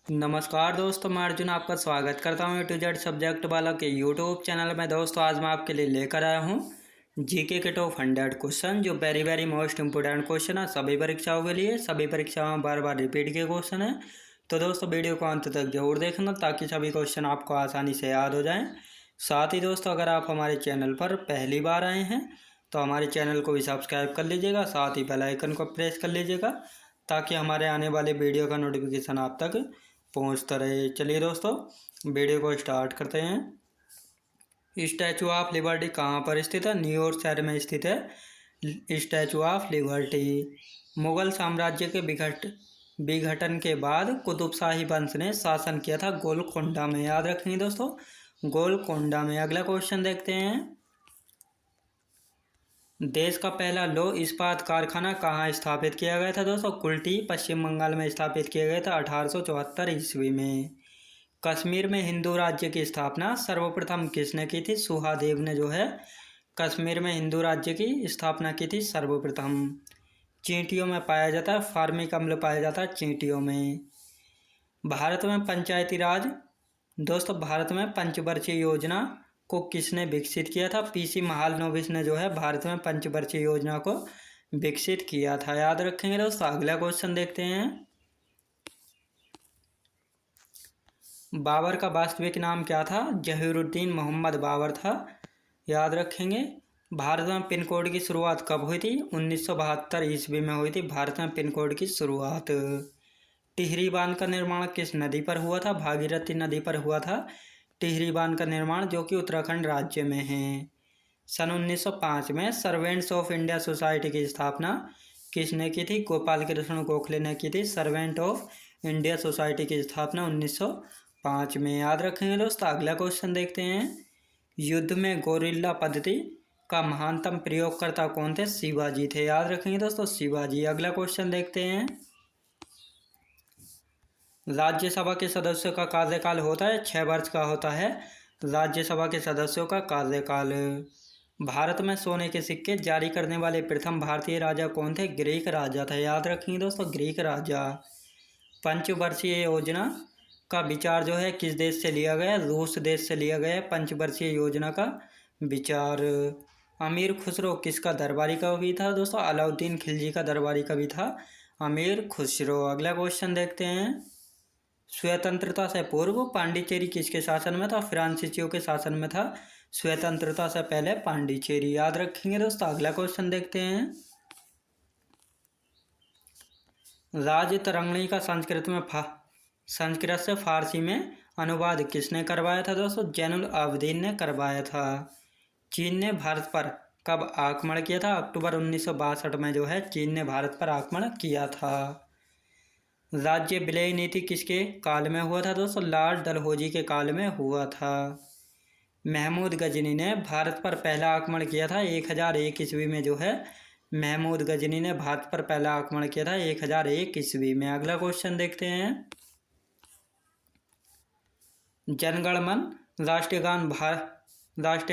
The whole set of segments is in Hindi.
नमस्कार दोस्तों, मैं अर्जुन आपका स्वागत करता हूँ टू जेड सब्जेक्ट वाला के यूट्यूब चैनल में। दोस्तों आज मैं आपके लिए लेकर आया हूँ जीके के टॉप 100 क्वेश्चन, जो very very most important question है सभी परीक्षाओं के लिए। सभी परीक्षाओं में बार बार रिपीट के क्वेश्चन है, तो दोस्तों वीडियो को अंत तक जरूर देखना ताकि सभी क्वेश्चन आपको आसानी से याद हो जाएँ। साथ ही दोस्तों अगर आप हमारे चैनल पर पहली बार आए हैं तो हमारे चैनल को भी सब्सक्राइब कर लीजिएगा, साथ ही बेल आइकन को प्रेस कर लीजिएगा ताकि हमारे आने वाले वीडियो का नोटिफिकेशन आप तक पहुंचता रहे। चलिए दोस्तों वीडियो को स्टार्ट करते हैं। स्टैचू ऑफ लिबर्टी कहाँ पर स्थित है? न्यूयॉर्क शहर में स्थित है स्टैचू ऑफ लिबर्टी। मुगल साम्राज्य के विघटन के बाद कुतुबशाही वंश ने शासन किया था गोलकोंडा में। याद रखेंगे दोस्तों, गोलकोंडा में। अगला क्वेश्चन देखते हैं। देश का पहला लौह इस्पात कारखाना कहाँ स्थापित किया गया था? दोस्तों कुल्टी पश्चिम बंगाल में स्थापित किया गया था 1874 ईस्वी में। कश्मीर में हिंदू राज्य की स्थापना सर्वप्रथम किसने की थी? सुहादेव ने जो है कश्मीर में हिंदू राज्य की स्थापना की थी सर्वप्रथम। चींटियों में पाया जाता है फार्मिक अम्ल, पाया जाता है चींटियों में। भारत में पंचायती राज, दोस्तों भारत में पंचवर्षीय योजना को किसने विकसित किया था? पीसी महालनोबिस ने जो है भारत में पंचवर्षीय योजना को विकसित किया था। याद रखेंगे दोस्तों। अगला क्वेश्चन देखते हैं। बाबर का वास्तविक नाम क्या था? जहीरुद्दीन मोहम्मद बाबर था। याद रखेंगे। भारत में पिन कोड की शुरुआत कब हुई थी? 1972 ईस्वी में हुई थी भारत में पिन कोड की शुरुआत। टिहरी बांध का निर्माण किस नदी पर हुआ था? भागीरथी नदी पर हुआ था टिहरी बांध का निर्माण, जो कि उत्तराखंड राज्य में है। सन 1905 में सर्वेंट्स ऑफ इंडिया सोसाइटी की स्थापना किसने की थी? गोपाल कृष्ण गोखले ने की थी सर्वेंट ऑफ इंडिया सोसाइटी की स्थापना 1905 में। याद रखेंगे दोस्तों। अगला क्वेश्चन देखते हैं। युद्ध में गोरिल्ला पद्धति का महानतम प्रयोगकर्ता कौन थे? शिवाजी थे। याद रखेंगे दोस्तों, शिवाजी। अगला क्वेश्चन देखते हैं। राज्यसभा के सदस्यों का कार्यकाल होता है 6 वर्ष का होता है राज्यसभा के सदस्यों का कार्यकाल। भारत में सोने के सिक्के जारी करने वाले प्रथम भारतीय राजा कौन थे? ग्रीक राजा थे। याद रखेंगे दोस्तों, ग्रीक राजा। पंचवर्षीय योजना का विचार जो है किस देश से लिया गया? रूस देश से लिया गया पंचवर्षीय योजना का विचार। अमीर खुसरो किसका दरबारी कवि था? दोस्तों अलाउद्दीन खिलजी का दरबारी कवि था अमीर खुसरो। अगला क्वेश्चन देखते हैं। स्वतंत्रता से पूर्व पांडिचेरी किसके शासन में था? फ्रांसीसियों के शासन में था स्वतंत्रता से पहले पांडिचेरी। याद रखेंगे दोस्तों। अगला क्वेश्चन देखते हैं। राज तरंगिणी का संस्कृत से फारसी में अनुवाद किसने करवाया था? दोस्तों जैनुल आबदीन ने करवाया था। चीन ने भारत पर कब आक्रमण किया था? अक्टूबर 1962 में जो है चीन ने भारत पर आक्रमण किया था। राज्य विलय नीति किसके काल में हुआ था? दोस्तों लॉर्ड डलहौजी के काल में हुआ था। महमूद गजनी ने भारत पर पहला आक्रमण किया था 1001 ईस्वी में जो है महमूद गजनी ने भारत पर पहला आक्रमण किया था 1001 ईस्वी में। अगला क्वेश्चन देखते हैं। जनगण मन राष्ट्रीय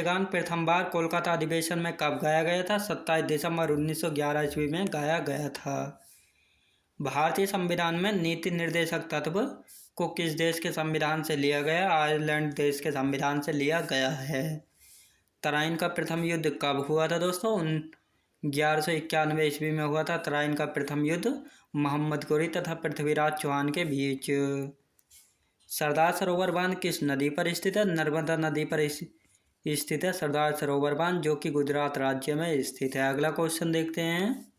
गान प्रथम बार कोलकाता अधिवेशन में कब गाया गया था? 27 दिसंबर 1911 ईस्वी में गाया गया था। भारतीय संविधान में नीति निर्देशक तत्व को किस देश के संविधान से लिया गया? आयरलैंड देश के संविधान से लिया गया है। तराइन का प्रथम युद्ध कब हुआ था? दोस्तों 1191 ईस्वी में हुआ था तराइन का प्रथम युद्ध मोहम्मद गोरी तथा पृथ्वीराज चौहान के बीच। सरदार सरोवर बांध किस नदी पर स्थित है? नर्मदा नदी पर स्थित है सरदार सरोवर बांध, जो कि गुजरात राज्य में स्थित है। अगला क्वेश्चन देखते हैं।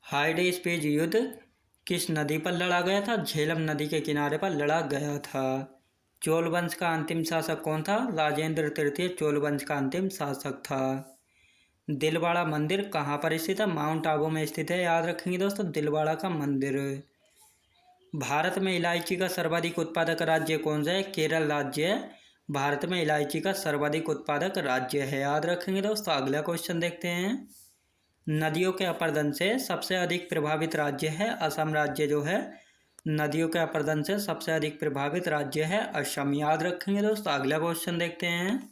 हाइडे स्पीज युद्ध किस नदी पर लड़ा गया था? झेलम नदी के किनारे पर लड़ा गया था। चोल वंश का अंतिम शासक कौन था? राजेंद्र तृतीय चोल वंश का अंतिम शासक था। दिलवाड़ा मंदिर कहाँ पर स्थित है? माउंट आबू में स्थित है। याद रखेंगे दोस्तों, दिलवाड़ा का मंदिर। भारत में इलायची का सर्वाधिक उत्पादक राज्य कौन सा है? केरल राज्य है भारत में इलायची का सर्वाधिक उत्पादक राज्य है। याद रखेंगे दोस्तों। अगला क्वेश्चन देखते हैं। नदियों के अपरदन से सबसे अधिक प्रभावित राज्य है असम राज्य जो है नदियों के अपरदन से सबसे अधिक प्रभावित राज्य है असम। याद रखेंगे दोस्तों। अगला क्वेश्चन देखते हैं।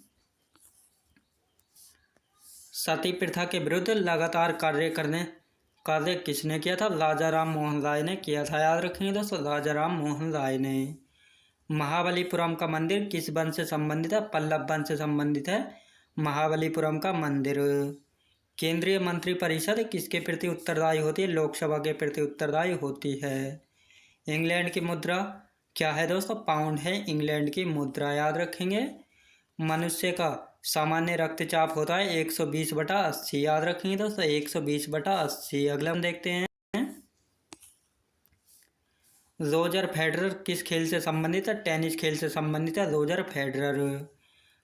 सती प्रथा के विरुद्ध लगातार कार्य करने कार्य किसने किया था? राजा राम मोहन राय ने किया था। याद रखेंगे दोस्तों, राजा राम मोहन राय ने। महाबलीपुरम का मंदिर किस वंश से संबंधित है? पल्लव वंश से संबंधित है महाबलीपुरम का मंदिर। केंद्रीय मंत्रिपरिषद किसके प्रति उत्तरदायी होती है? लोकसभा के प्रति उत्तरदायी होती है। इंग्लैंड की मुद्रा क्या है दोस्तों? पाउंड है इंग्लैंड की मुद्रा। याद रखेंगे। मनुष्य का सामान्य रक्तचाप होता है 120/80। याद रखेंगे दोस्तों, 120/80। अगला हम देखते हैं, रोजर फेडरर किस खेल से संबंधित है? टेनिस खेल से संबंधित है रोजर फेडरर।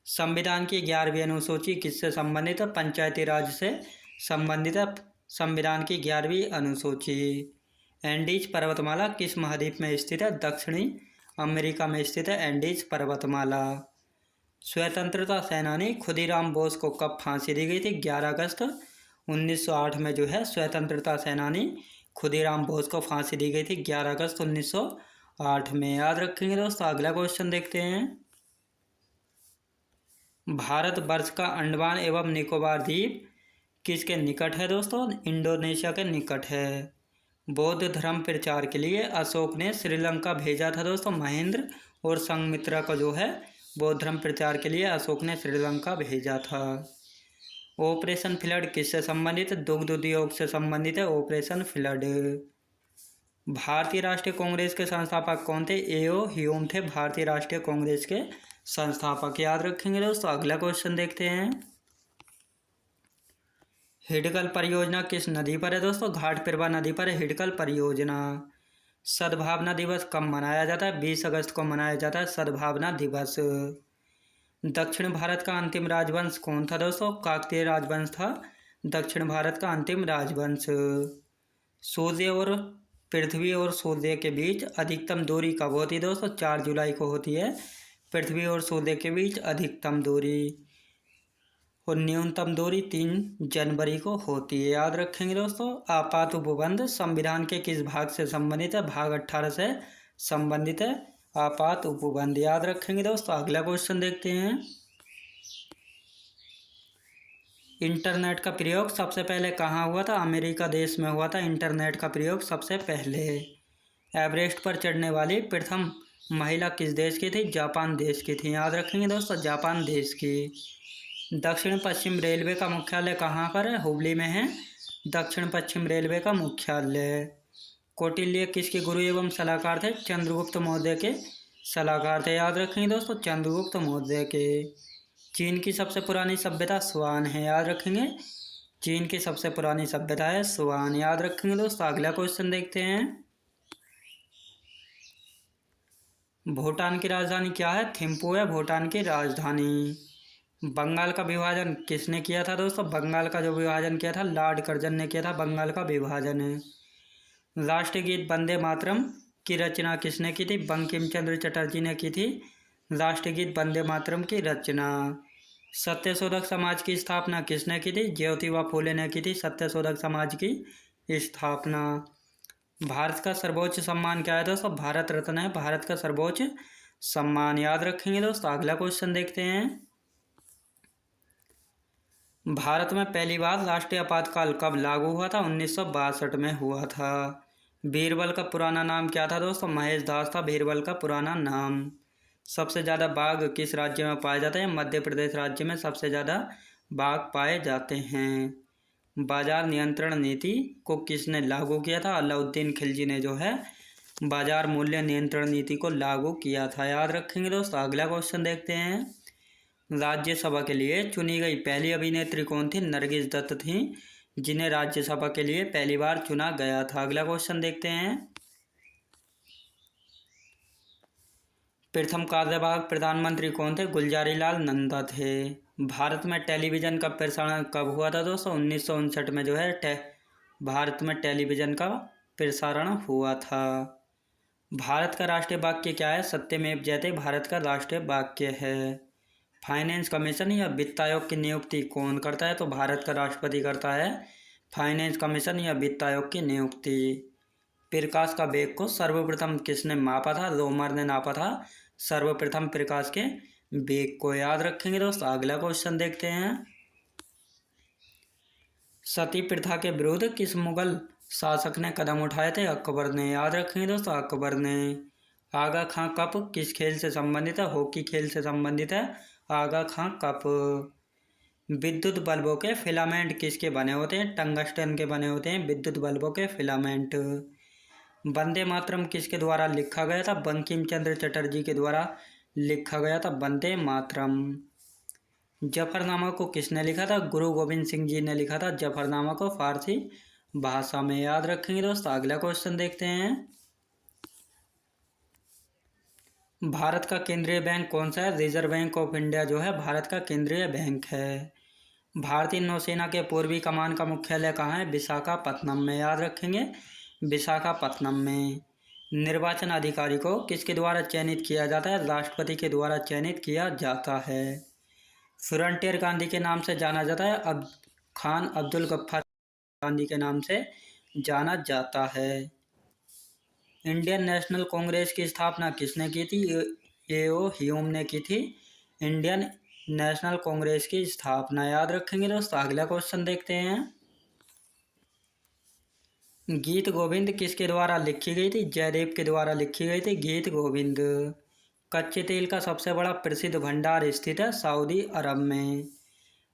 संविधान की 11वीं अनुसूची किससे संबंधित है? पंचायती राज से संबंधित है संविधान की 11वीं अनुसूची। एंडीज पर्वतमाला किस महाद्वीप में स्थित है? दक्षिणी अमेरिका में स्थित है एंडीज पर्वतमाला। स्वतंत्रता सेनानी खुदीराम बोस को कब फांसी दी गई थी? 11 अगस्त 1908 में जो है स्वतंत्रता सेनानी खुदीराम बोस को फांसी दी गई थी 11 अगस्त 1908 में। याद रखेंगे दोस्तों। अगला क्वेश्चन देखते हैं, भारत वर्ष का अंडमान एवं निकोबार द्वीप किसके निकट है दोस्तों? इंडोनेशिया के निकट है। बौद्ध धर्म प्रचार के लिए अशोक ने श्रीलंका भेजा था दोस्तों। महेंद्र और संघमित्रा को जो है बौद्ध धर्म प्रचार के लिए अशोक ने श्रीलंका भेजा था। ऑपरेशन फ्लड किससे संबंधित है? दुग्ध उद्योग से संबंधित है ऑपरेशन फ्लड। भारतीय राष्ट्रीय कांग्रेस के संस्थापक कौन थे? एओ ह्यूम थे भारतीय राष्ट्रीय कांग्रेस के संस्थापक। याद रखेंगे दोस्तों। अगला क्वेश्चन देखते हैं, हिडकल परियोजना किस नदी पर है दोस्तों? घाटपिरवा नदी पर है हिडकल परियोजना। सद्भावना दिवस कब मनाया जाता है? 20 अगस्त को मनाया जाता है सद्भावना दिवस। दक्षिण भारत का अंतिम राजवंश कौन था दोस्तों? काकतीय राजवंश था दक्षिण भारत का अंतिम राजवंश। सूर्य और पृथ्वी और सूर्य के बीच अधिकतम दूरी कब होती है दोस्तों? 4 जुलाई को होती है पृथ्वी और सूर्य के बीच अधिकतम दूरी, और न्यूनतम दूरी 3 जनवरी को होती है। याद रखेंगे दोस्तों। आपात उपबंध संविधान के किस भाग से संबंधित है? भाग 18 से संबंधित है आपात उपबंध। याद रखेंगे दोस्तों। अगला क्वेश्चन देखते हैं, इंटरनेट का प्रयोग सबसे पहले कहाँ हुआ था? अमेरिका देश में हुआ था इंटरनेट का प्रयोग सबसे पहले। एवरेस्ट पर चढ़ने वाली प्रथम महिला किस देश की थी? जापान देश की थी। याद रखेंगे दोस्तों, जापान देश की। दक्षिण पश्चिम रेलवे का मुख्यालय कहाँ पर है? हुबली में है दक्षिण पश्चिम रेलवे का मुख्यालय। कौटिल्य किसके गुरु एवं सलाहकार थे? चंद्रगुप्त मौर्य के सलाहकार थे। याद रखेंगे दोस्तों, चंद्रगुप्त मौर्य के। चीन की सबसे पुरानी सभ्यता स्वान है। याद रखेंगे, चीन की सबसे पुरानी सभ्यता है स्वान। याद रखेंगे दोस्तों। अगला क्वेश्चन देखते हैं, भूटान की राजधानी क्या है? थिम्पू है भूटान की राजधानी। बंगाल का विभाजन किसने किया था दोस्तों? बंगाल का जो विभाजन किया था लॉर्ड कर्जन ने किया था बंगाल का विभाजन। राष्ट्रीय गीत वंदे मातरम की रचना किसने की थी? बंकिम चंद्र चटर्जी ने की थी राष्ट्रीय गीत वंदे मातरम की रचना। सत्यशोधक समाज की स्थापना किसने की थी? ज्योतिबा फूले ने की थी सत्यशोधक समाज की स्थापना। भारत का सर्वोच्च सम्मान क्या है दोस्तों? भारत रत्न है भारत का सर्वोच्च सम्मान। याद रखेंगे दोस्तों। अगला क्वेश्चन देखते हैं, भारत में पहली बार राष्ट्रीय आपातकाल कब लागू हुआ था? 1962 में हुआ था। बीरबल का पुराना नाम क्या था दोस्तों? महेश दास था बीरबल का पुराना नाम। सबसे ज़्यादा बाघ किस राज्य में पाए जाते हैं? मध्य प्रदेश राज्य में सबसे ज़्यादा बाघ पाए जाते हैं। बाजार नियंत्रण नीति को किसने लागू किया था? अलाउद्दीन खिलजी ने जो है बाजार मूल्य नियंत्रण नीति को लागू किया था। याद रखेंगे दोस्तों। अगला क्वेश्चन देखते हैं, राज्यसभा के लिए चुनी गई पहली अभिनेत्री कौन थी? नरगिस दत्त थी जिन्हें राज्यसभा के लिए पहली बार चुना गया था। अगला क्वेश्चन देखते हैं, प्रथम कार्यवाहक प्रधानमंत्री कौन थे? गुलजारी लाल नंदा थे। भारत में टेलीविज़न का प्रसारण कब हुआ था दोस्तों? 1959 में जो है भारत में टेलीविज़न का प्रसारण हुआ था। भारत का राष्ट्रीय वाक्य क्या है? सत्यमेव जयते भारत का राष्ट्रीय वाक्य है। फाइनेंस कमीशन या वित्त आयोग की नियुक्ति कौन करता है? तो भारत का राष्ट्रपति करता है फाइनेंस कमीशन या वित्त आयोग की नियुक्ति। प्रकाश का वेग को सर्वप्रथम किसने मापा था? रोमर ने नापा था सर्वप्रथम प्रकाश के वेग को। याद रखेंगे दोस्तों। अगला क्वेश्चन देखते हैं, सती प्रथा के विरुद्ध किस मुगल शासक ने कदम उठाए थे? अकबर ने। याद रखेंगे दोस्तों, अकबर ने। आगा खां कप किस खेल से संबंधित है? हॉकी खेल से संबंधित है आगा खां कप। विद्युत बल्बों के फिलामेंट किसके बने होते हैं? टंगस्टन के बने होते हैं विद्युत बल्बों के फिलामेंट। वंदे मातरम किसके द्वारा लिखा गया था? बंकिम चंद्र चटर्जी के द्वारा लिखा गया था वंदे मातरम। जफरनामा को किसने लिखा था? गुरु गोविंद सिंह जी ने लिखा था जफरनामा को फारसी भाषा में। याद रखेंगे दोस्तों। अगला क्वेश्चन देखते हैं। भारत का केंद्रीय बैंक कौन सा है? रिजर्व बैंक ऑफ इंडिया जो है भारत का केंद्रीय बैंक है। भारतीय नौसेना के पूर्वी कमान का मुख्यालय कहाँ है? विशाखापत्तनम में। याद रखेंगे, विशाखापत्तनम में। निर्वाचन अधिकारी को किसके द्वारा चयनित किया जाता है? राष्ट्रपति के द्वारा चयनित किया जाता है। फ्रंटियर गांधी के नाम से जाना जाता है अब खान अब्दुल गफ्फार गांधी के नाम से जाना जाता है। इंडियन नेशनल कांग्रेस की स्थापना किसने की थी? ए.ओ. ह्यूम ने की थी इंडियन नेशनल कांग्रेस की स्थापना। याद रखेंगे दोस्तों। अगला क्वेश्चन देखते हैं। गीत गोविंद किसके द्वारा लिखी गई थी? जयदेव के द्वारा लिखी गई थी गीत गोविंद। कच्चे तेल का सबसे बड़ा प्रसिद्ध भंडार स्थित है सऊदी अरब में।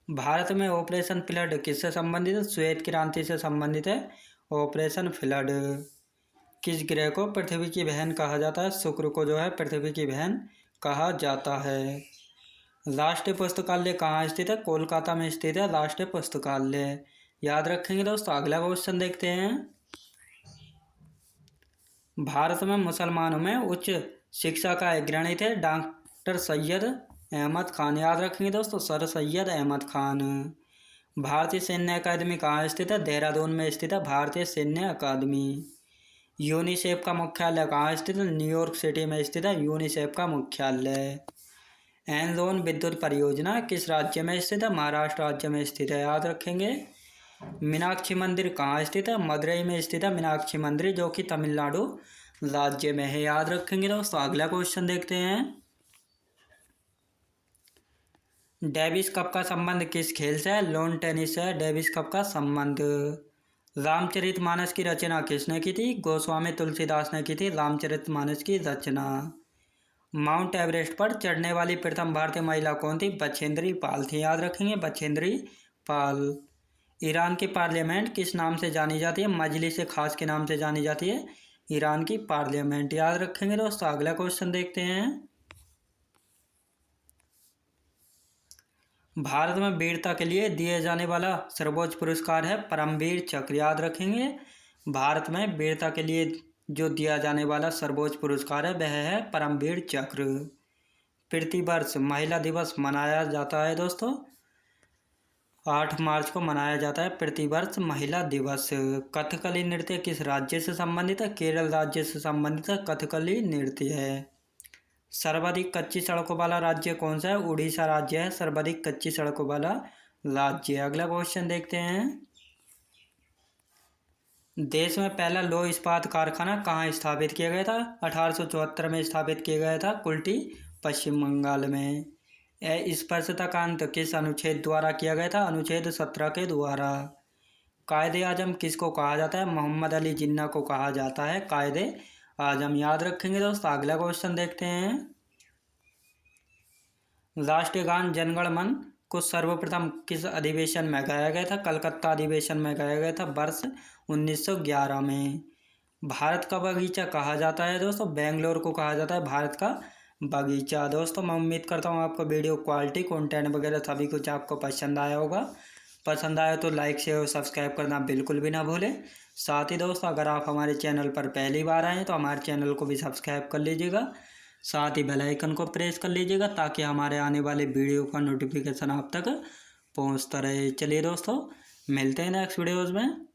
भारत में ऑपरेशन फ्लड किससे संबंधित है? श्वेत क्रांति से संबंधित है ऑपरेशन फ्लड। किस ग्रह को पृथ्वी की बहन कहा जाता है? शुक्र को जो है पृथ्वी की बहन कहा जाता है। राष्ट्रीय पुस्तकालय कहाँ स्थित है? कोलकाता में स्थित है राष्ट्रीय पुस्तकालय। याद रखेंगे दोस्तों। अगला क्वेश्चन देखते हैं। भारत में मुसलमानों में उच्च शिक्षा का अग्रणी थे डॉक्टर सैयद अहमद खान। याद रखेंगे दोस्तों, सर सैयद अहमद खान। भारतीय सैन्य अकादमी कहाँ स्थित है? देहरादून में स्थित है भारतीय सैन्य अकादमी। यूनिसेफ का मुख्यालय कहाँ स्थित है? न्यूयॉर्क सिटी में स्थित है यूनिसेफ का मुख्यालय। एनलोन विद्युत परियोजना किस राज्य में स्थित है? महाराष्ट्र राज्य में स्थित है। याद रखेंगे। मीनाक्षी मंदिर कहाँ स्थित है? मदुरई में स्थित है मीनाक्षी मंदिर, जो कि तमिलनाडु राज्य में है। याद रखेंगे दोस्तों। अगला क्वेश्चन देखते हैं। डेविस कप का संबंध किस खेल से है? लॉन टेनिस है डेविस कप का संबंध। रामचरितमानस की रचना किसने की थी? गोस्वामी तुलसीदास ने की थी रामचरितमानस की रचना। माउंट एवरेस्ट पर चढ़ने वाली प्रथम भारतीय महिला कौन थी? बछेंद्री पाल थी। याद रखेंगे, बछेंद्री पाल। ईरान की पार्लियामेंट किस नाम से जानी जाती है? मजलिस खास के नाम से जानी जाती है ईरान की पार्लियामेंट। याद रखेंगे दोस्तों। अगला क्वेश्चन देखते हैं। भारत में वीरता के लिए दिए जाने वाला सर्वोच्च पुरस्कार है परमवीर चक्र। याद रखेंगे। भारत में वीरता के लिए जो दिया जाने वाला सर्वोच्च पुरस्कार है वह है परमवीर चक्र। प्रतिवर्ष महिला दिवस मनाया जाता है दोस्तों, 8 मार्च को मनाया जाता है प्रतिवर्ष महिला दिवस। कथकली नृत्य किस राज्य से संबंधित है? केरल राज्य से संबंधित है कथकली नृत्य है। सर्वाधिक कच्ची सड़कों वाला राज्य कौन सा है? उड़ीसा राज्य है सर्वाधिक कच्ची सड़कों वाला राज्य। अगला क्वेश्चन देखते हैं। देश में पहला लौह इस्पात कारखाना कहाँ स्थापित किया गया था? 1874 में स्थापित किया गया था कुल्टी, पश्चिम बंगाल में। स्पर्शताकांत किस अनुच्छेद द्वारा किया गया था? अनुच्छेद 17 के द्वारा। कायदे आजम किसको कहा जाता है? मोहम्मद अली जिन्ना को कहा जाता है कायदे आजम। याद रखेंगे दोस्तों। अगला क्वेश्चन देखते हैं। राष्ट्रीय गान जनगण मन को सर्वप्रथम किस अधिवेशन में गाया गया था? कलकत्ता अधिवेशन में गाया गया था वर्ष 1911 में। भारत का बगीचा कहा जाता है दोस्तों? बेंगलोर को कहा जाता है भारत का बगीचा। दोस्तों मैं उम्मीद करता हूँ आपको वीडियो क्वालिटी कंटेंट वगैरह सभी कुछ आपको पसंद आया होगा। पसंद आया तो लाइक शेयर और सब्सक्राइब करना बिल्कुल भी ना भूलें। साथ ही दोस्तों अगर आप हमारे चैनल पर पहली बार आए हैं तो हमारे चैनल को भी सब्सक्राइब कर लीजिएगा, साथ ही बेल आइकन को प्रेस कर लीजिएगा ताकि हमारे आने वाले वीडियो का नोटिफिकेशन आप तक पहुंचता रहे। चलिए दोस्तों मिलते हैं नेक्स्ट वीडियोज़ में।